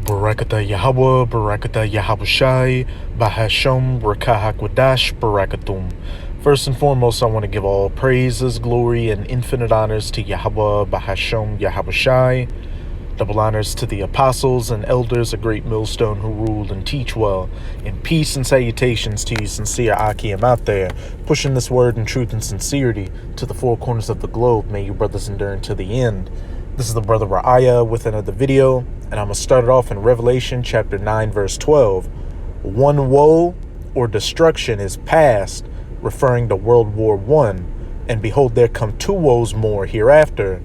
Barakatah Yahweh, Barakatah Yahabushai, Bahasham, Rakahakwadash, Barakatum. First and foremost, I want to give all praises, glory, and infinite honors to Yahweh, Bahasham, Yahabushai. Double honors to the apostles and elders, a great millstone who rule and teach well. And peace and salutations to you sincere Akim out there, pushing this word in truth and sincerity to the four corners of the globe. May you brothers endure until the end. This is the brother Ra'aya with another video, and I'm going to start it off in Revelation chapter 9, verse 12. One woe or destruction is past, referring to World War I, and behold, there come two woes more hereafter.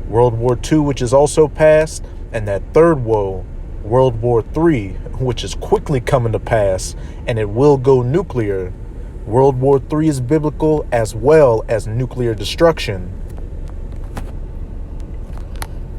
World War II, which is also past, and that third woe, World War III, which is quickly coming to pass, and it will go nuclear. World War III is biblical as well as nuclear destruction.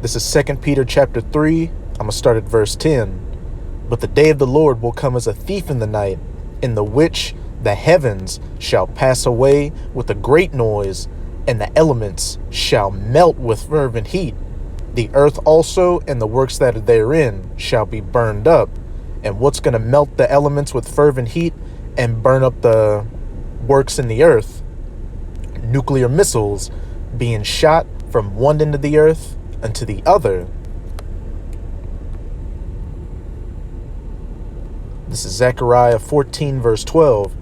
This is 2 Peter chapter 3. I'm going to start at verse 10. But the day of the Lord will come as a thief in the night, in the which the heavens shall pass away with a great noise, and the elements shall melt with fervent heat. The earth also and the works that are therein shall be burned up. And what's going to melt the elements with fervent heat and burn up the works in the earth? Nuclear missiles being shot from one end of the earth unto the other. This is Zechariah 14 verse 12.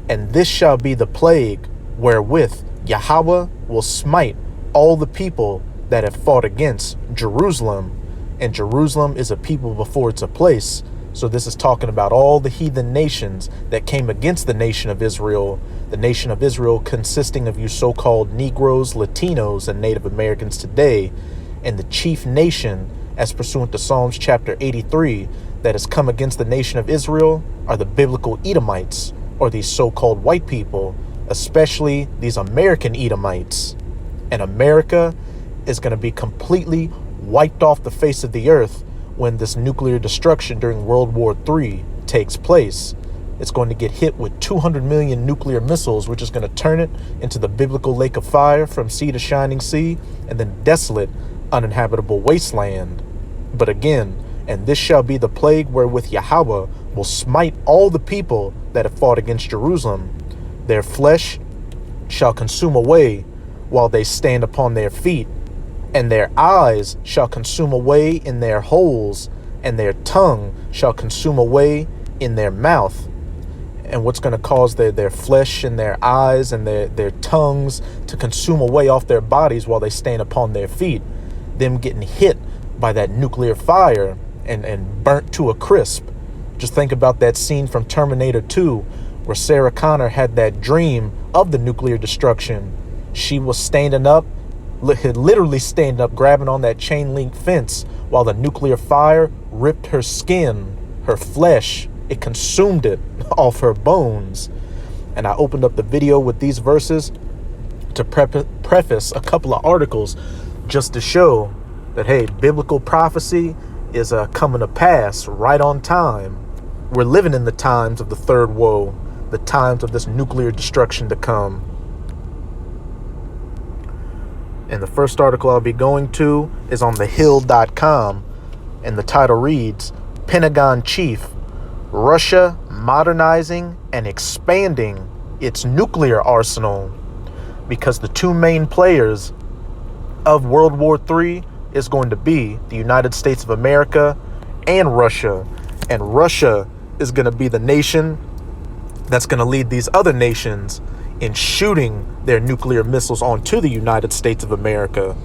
And this shall be the plague wherewith Yahweh will smite all the people that have fought against Jerusalem. And Jerusalem is a people before it's a place. So this is talking about all the heathen nations that came against the nation of Israel. The nation of Israel consisting of you so-called Negroes, Latinos, and Native Americans today. And the chief nation, as pursuant to Psalms chapter 83, that has come against the nation of Israel are the biblical Edomites, or these so-called white people, especially these American Edomites. And America is going to be completely wiped off the face of the earth when this nuclear destruction during World War III takes place. It's going to get hit with 200 million nuclear missiles, which is going to turn it into the biblical lake of fire from sea to shining sea, and then desolate, uninhabitable wasteland. But again, and this shall be the plague wherewith Yahweh will smite all the people that have fought against Jerusalem. Their flesh shall consume away while they stand upon their feet, and their eyes shall consume away in their holes, and their tongue shall consume away in their mouth. And what's going to cause their flesh and their eyes and their tongues to consume away off their bodies while they stand upon their feet? Them getting hit by that nuclear fire and burnt to a crisp. Just think about that scene from Terminator 2 where Sarah Connor had that dream of the nuclear destruction. She was standing up, literally standing up, grabbing on that chain link fence while the nuclear fire ripped her skin, her flesh. It consumed it off her bones. And I opened up the video with these verses to preface a couple of articles just to show that, hey, biblical prophecy is coming to pass right on time. We're living in the times of the third woe, the times of this nuclear destruction to come. And the first article I'll be going to is on thehill.com, and the title reads, Pentagon Chief, Russia modernizing and expanding its nuclear arsenal. Because the two main players of World War III is going to be the United States of America and Russia. And Russia is going to be the nation that's going to lead these other nations in shooting their nuclear missiles onto the United States of America.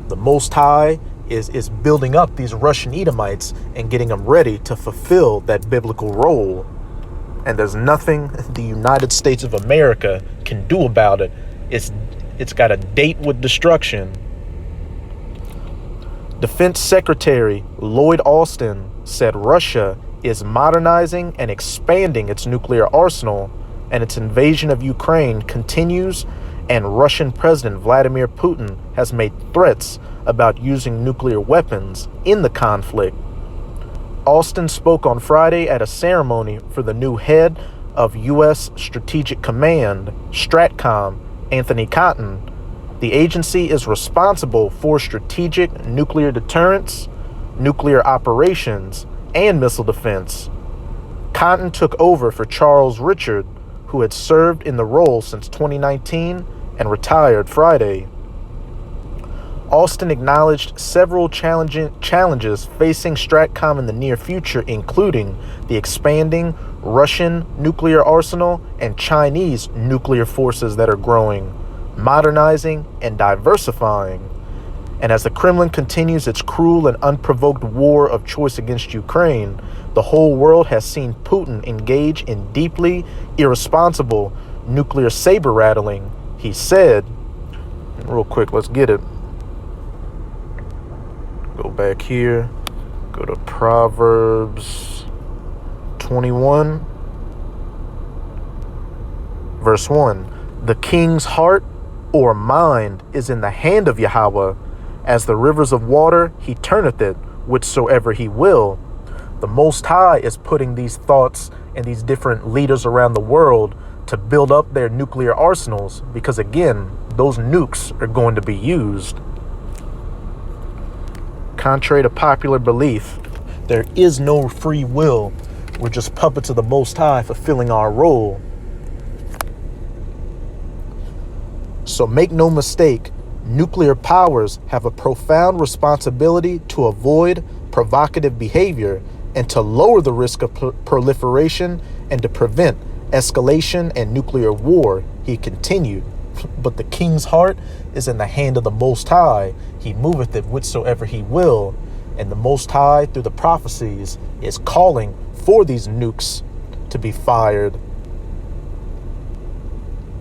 The Most High is building up these Russian Edomites and getting them ready to fulfill that biblical role. And there's nothing the United States of America can do about it. It's got a date with destruction. Defense Secretary Lloyd Austin said Russia is modernizing and expanding its nuclear arsenal, and its invasion of Ukraine continues, and Russian President Vladimir Putin has made threats about using nuclear weapons in the conflict. Austin spoke on Friday at a ceremony for the new head of U.S. Strategic Command, STRATCOM, Anthony Cotton. The agency is responsible for strategic nuclear deterrence, nuclear operations, and missile defense. Cotton took over for Charles Richard, who had served in the role since 2019 and retired Friday. Austin acknowledged several challenges facing STRATCOM in the near future, including the expanding Russian nuclear arsenal and Chinese nuclear forces that are growing, modernizing, and diversifying. And as the Kremlin continues its cruel and unprovoked war of choice against Ukraine, the whole world has seen Putin engage in deeply irresponsible nuclear saber rattling. He said, real quick, let's get it. Go back here, go to Proverbs 21, verse 1. The king's heart or mind is in the hand of Yahweh. As the rivers of water, he turneth it whithersoever he will. The Most High is putting these thoughts and these different leaders around the world to build up their nuclear arsenals, because again, those nukes are going to be used. Contrary to popular belief, there is no free will. We're just puppets of the Most High fulfilling our role. So make no mistake, nuclear powers have a profound responsibility to avoid provocative behavior and to lower the risk of proliferation and to prevent escalation and nuclear war, he continued. But the king's heart is in the hand of the Most High. He moveth it whithersoever he will. And the Most High, through the prophecies, is calling for these nukes to be fired.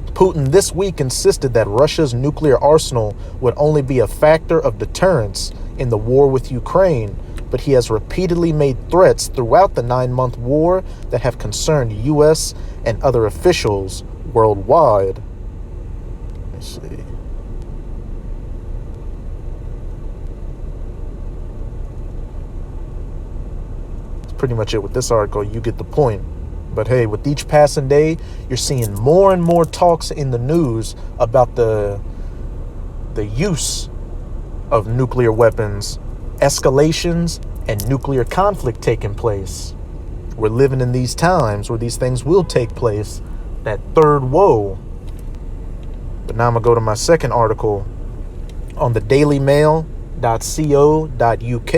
Putin this week insisted that Russia's nuclear arsenal would only be a factor of deterrence in the war with Ukraine, but he has repeatedly made threats throughout the 9-month war that have concerned U.S. and other officials worldwide. Let's see. That's pretty much it with this article. You get the point. But hey, with each passing day, you're seeing more and more talks in the news about the use of nuclear weapons, escalations, and nuclear conflict taking place. We're living in these times where these things will take place. That third woe. But now I'm going to go to my second article on the dailymail.co.uk,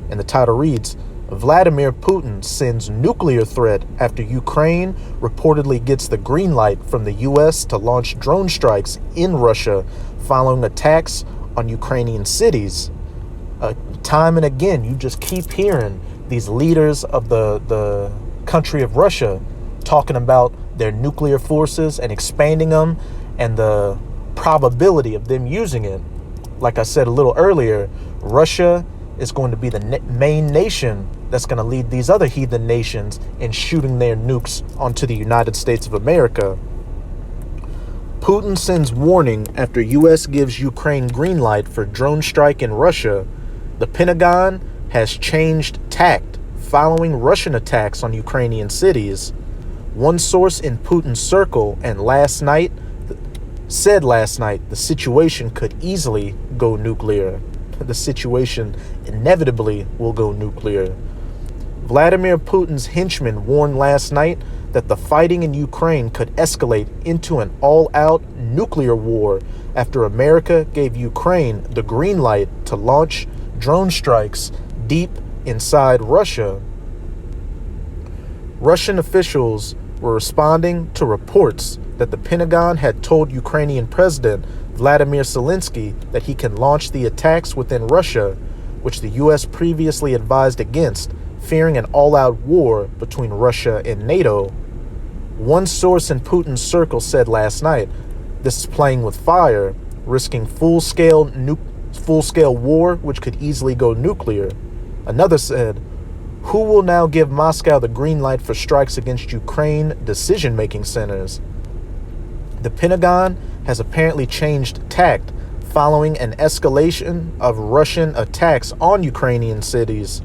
and the title reads, Vladimir Putin sends nuclear threat after Ukraine reportedly gets the green light from the U.S. to launch drone strikes in Russia following attacks on Ukrainian cities. Time and again, you just keep hearing these leaders of the country of Russia talking about their nuclear forces and expanding them and the probability of them using it. Like I said a little earlier, Russia is going to be the main nation that's going to lead these other heathen nations in shooting their nukes onto the United States of America. Putin sends warning after U.S. gives Ukraine green light for drone strike in Russia. The Pentagon has changed tact following Russian attacks on Ukrainian cities. One source in Putin's circle said last night the situation could easily go nuclear. The situation inevitably will go nuclear. Vladimir Putin's henchmen warned last night that the fighting in Ukraine could escalate into an all-out nuclear war after America gave Ukraine the green light to launch drone strikes deep inside Russia. Russian officials were responding to reports that the Pentagon had told Ukrainian President Vladimir Zelensky that he can launch the attacks within Russia, which the U.S. previously advised against, fearing an all-out war between Russia and NATO. One source in Putin's circle said last night, this is playing with fire, risking full-scale war, which could easily go nuclear. Another said, who will now give Moscow the green light for strikes against Ukraine decision-making centers? The Pentagon has apparently changed tact following an escalation of Russian attacks on Ukrainian cities,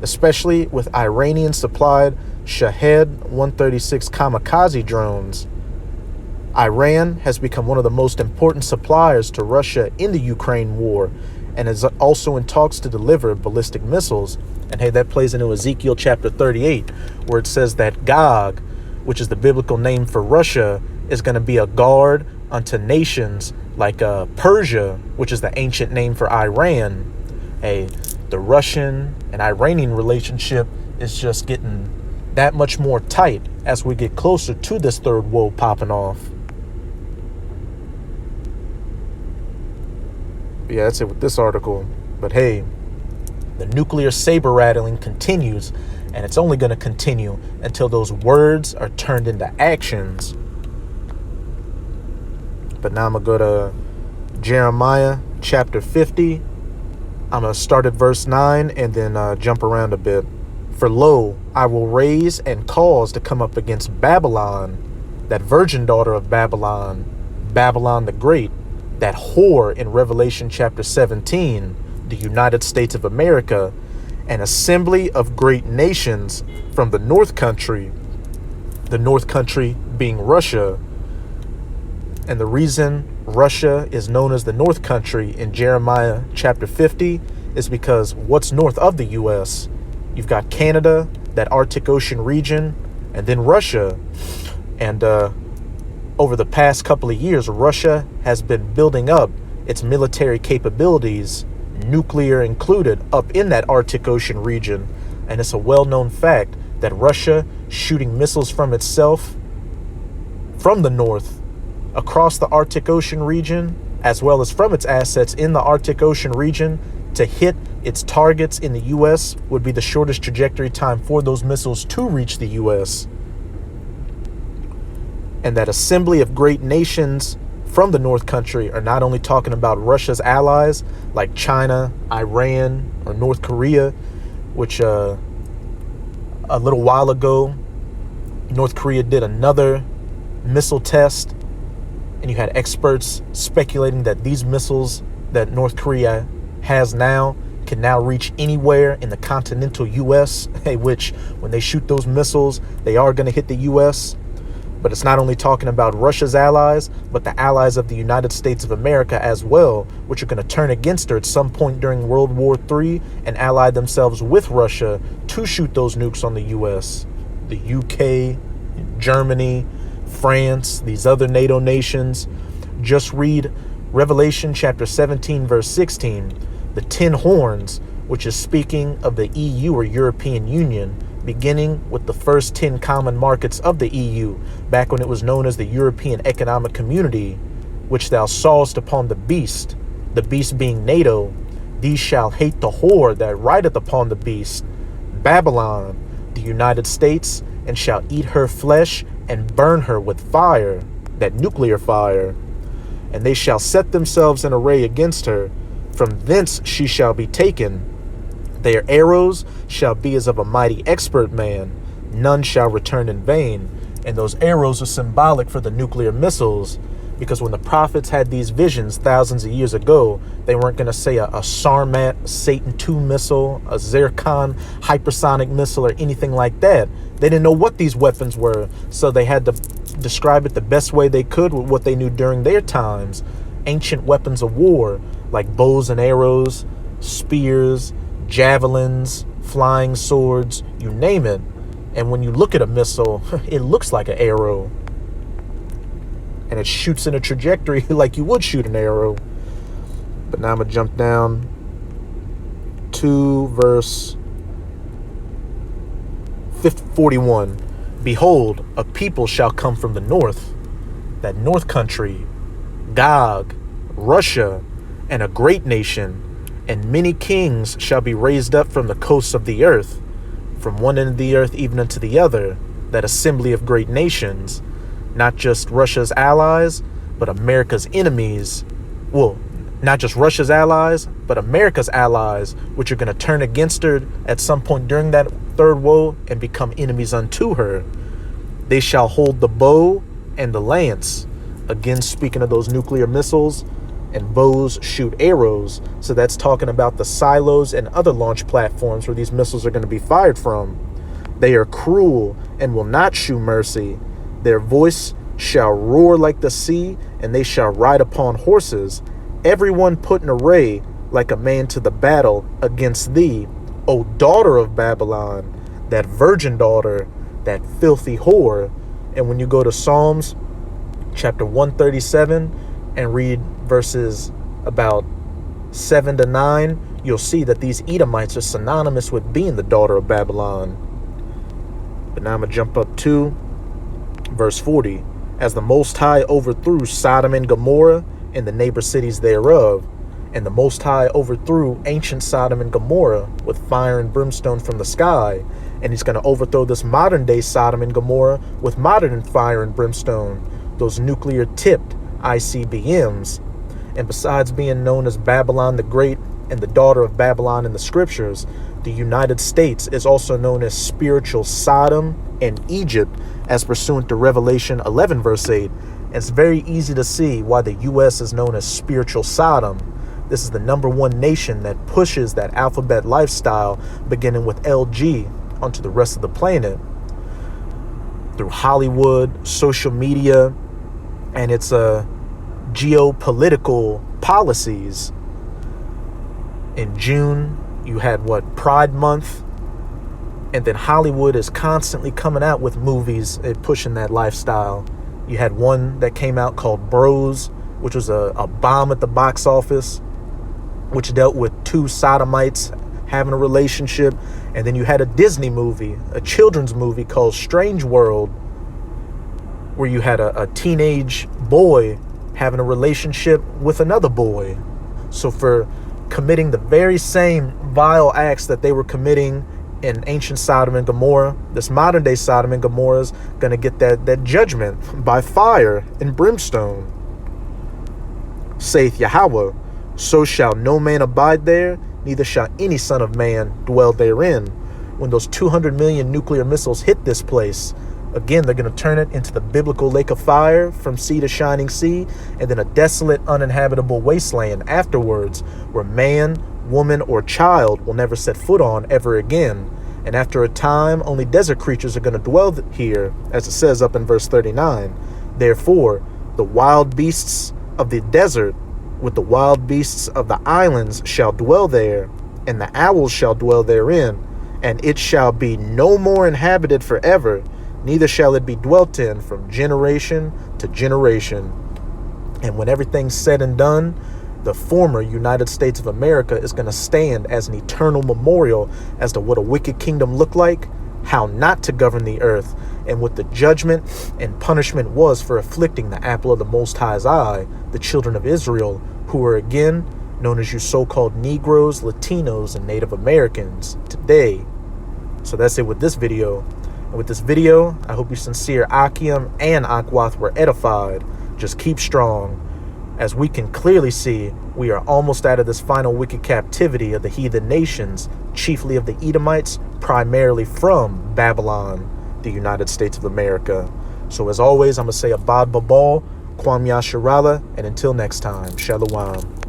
especially with Iranian-supplied Shahed-136 kamikaze drones. Iran has become one of the most important suppliers to Russia in the Ukraine war and is also in talks to deliver ballistic missiles, And hey, that plays into Ezekiel chapter 38, where it says that Gog, which is the biblical name for Russia, is going to be a guard unto nations like Persia, which is the ancient name for Iran. Hey, the Russian and Iranian relationship is just getting that much more tight as we get closer to this third world popping off. Yeah, that's it with this article. But hey, the nuclear saber rattling continues, and it's only going to continue until those words are turned into actions. But now I'm going to go to Jeremiah chapter 50. I'm going to start at verse 9 and then jump around a bit. For lo, I will raise and cause to come up against Babylon, that virgin daughter of Babylon, Babylon the Great, that whore in Revelation chapter 17, the United States of America, an assembly of great nations from the north country being Russia. And the reason Russia is known as the north country in Jeremiah chapter 50 is because what's north of the U.S.? You've got Canada, that Arctic Ocean region, and then Russia. And over the past couple of years, Russia has been building up its military capabilities, nuclear included, up in that Arctic Ocean region. And it's a well-known fact that Russia shooting missiles from itself from the north across the Arctic Ocean region, as well as from its assets in the Arctic Ocean region, to hit its targets in the U.S. would be the shortest trajectory time for those missiles to reach the U.S. And that assembly of great nations from the North country are not only talking about Russia's allies like China, Iran, or North Korea, which a little while ago, North Korea did another missile test, and you had experts speculating that these missiles that North Korea has now can now reach anywhere in the continental U.S., which when they shoot those missiles, they are going to hit the U.S. But it's not only talking about Russia's allies, but the allies of the United States of America as well, which are going to turn against her at some point during World War III and ally themselves with Russia to shoot those nukes on the U.S. The UK, Germany, France, these other NATO nations. Just read Revelation chapter 17, verse 16. The 10 horns, which is speaking of the EU or European Union, beginning with the first 10 common markets of the EU, back when it was known as the European Economic Community, which thou sawest upon the beast being NATO. These shall hate the whore that rideth upon the beast, Babylon, the United States, and shall eat her flesh and burn her with fire, that nuclear fire. And they shall set themselves in array against her. From thence she shall be taken. Their arrows shall be as of a mighty expert man. None shall return in vain. And those arrows are symbolic for the nuclear missiles, because when the prophets had these visions thousands of years ago, they weren't going to say a Sarmat Satan II missile, a Zircon hypersonic missile, or anything like that. They didn't know what these weapons were, so they had to describe it the best way they could with what they knew during their times. Ancient weapons of war, like bows and arrows, spears, javelins, flying swords, you name it. And when you look at a missile, it looks like an arrow. And it shoots in a trajectory like you would shoot an arrow. But now I'm going to jump down to verse 41. Behold, a people shall come from the north, that north country, Gog, Russia, and a great nation, and many kings shall be raised up from the coasts of the earth, from one end of the earth even unto the other, that assembly of great nations, not just Russia's allies, but America's enemies. Well, not just Russia's allies, but America's allies, which are going to turn against her at some point during that third woe and become enemies unto her. They shall hold the bow and the lance. Again, speaking of those nuclear missiles, and bows shoot arrows. So that's talking about the silos and other launch platforms where these missiles are going to be fired from. They are cruel and will not shew mercy. Their voice shall roar like the sea, and they shall ride upon horses. Everyone put in array like a man to the battle against thee. O daughter of Babylon, that virgin daughter, that filthy whore. And when you go to Psalms chapter 137 and read verses about 7 to 9, you'll see that these Edomites are synonymous with being the daughter of Babylon. But now I'm going to jump up to verse 40. As the Most High overthrew Sodom and Gomorrah and the neighbor cities thereof, and the Most High overthrew ancient Sodom and Gomorrah with fire and brimstone from the sky, and he's going to overthrow this modern day Sodom and Gomorrah with modern fire and brimstone, those nuclear tipped ICBMs. And besides being known as Babylon the Great and the daughter of Babylon in the scriptures, the United States is also known as spiritual Sodom and Egypt, as pursuant to Revelation 11 verse 8. And it's very easy to see why the U.S. is known as spiritual Sodom. This is the #1 nation that pushes that alphabet lifestyle, beginning with LG, onto the rest of the planet through Hollywood, social media, and its geopolitical policies. In June, you had Pride Month, and then Hollywood is constantly coming out with movies pushing that lifestyle. You had one that came out called Bros, which was a bomb at the box office, which dealt with two sodomites having a relationship. And then you had a Disney movie, a children's movie called Strange World, where you had a teenage boy having a relationship with another boy. So for committing the very same vile acts that they were committing in ancient Sodom and Gomorrah, this modern day Sodom and Gomorrah is going to get that judgment by fire and brimstone. Saith Yahweh, so shall no man abide there, neither shall any son of man dwell therein. When those 200 million nuclear missiles hit this place, again, they're going to turn it into the biblical lake of fire from sea to shining sea, and then a desolate, uninhabitable wasteland afterwards, where man, woman, or child will never set foot on ever again. And after a time, only desert creatures are going to dwell here, as it says up in verse 39. Therefore, the wild beasts of the desert with the wild beasts of the islands shall dwell there, and the owls shall dwell therein, and it shall be no more inhabited forever, neither shall it be dwelt in from generation to generation. And when everything's said and done, the former United States of America is going to stand as an eternal memorial as to what a wicked kingdom looked like, how not to govern the earth, and what the judgment and punishment was for afflicting the apple of the Most High's eye, the children of Israel, who are again known as you so-called Negroes, Latinos, and Native Americans today. So that's it with this video. And with this video, I hope you sincere Akim and Akwath were edified. Just keep strong. As we can clearly see, we are almost out of this final wicked captivity of the heathen nations, chiefly of the Edomites, primarily from Babylon, the United States of America. So as always, I'm going to say Abad Babal, Kwam Yasharala, and until next time, Shalom.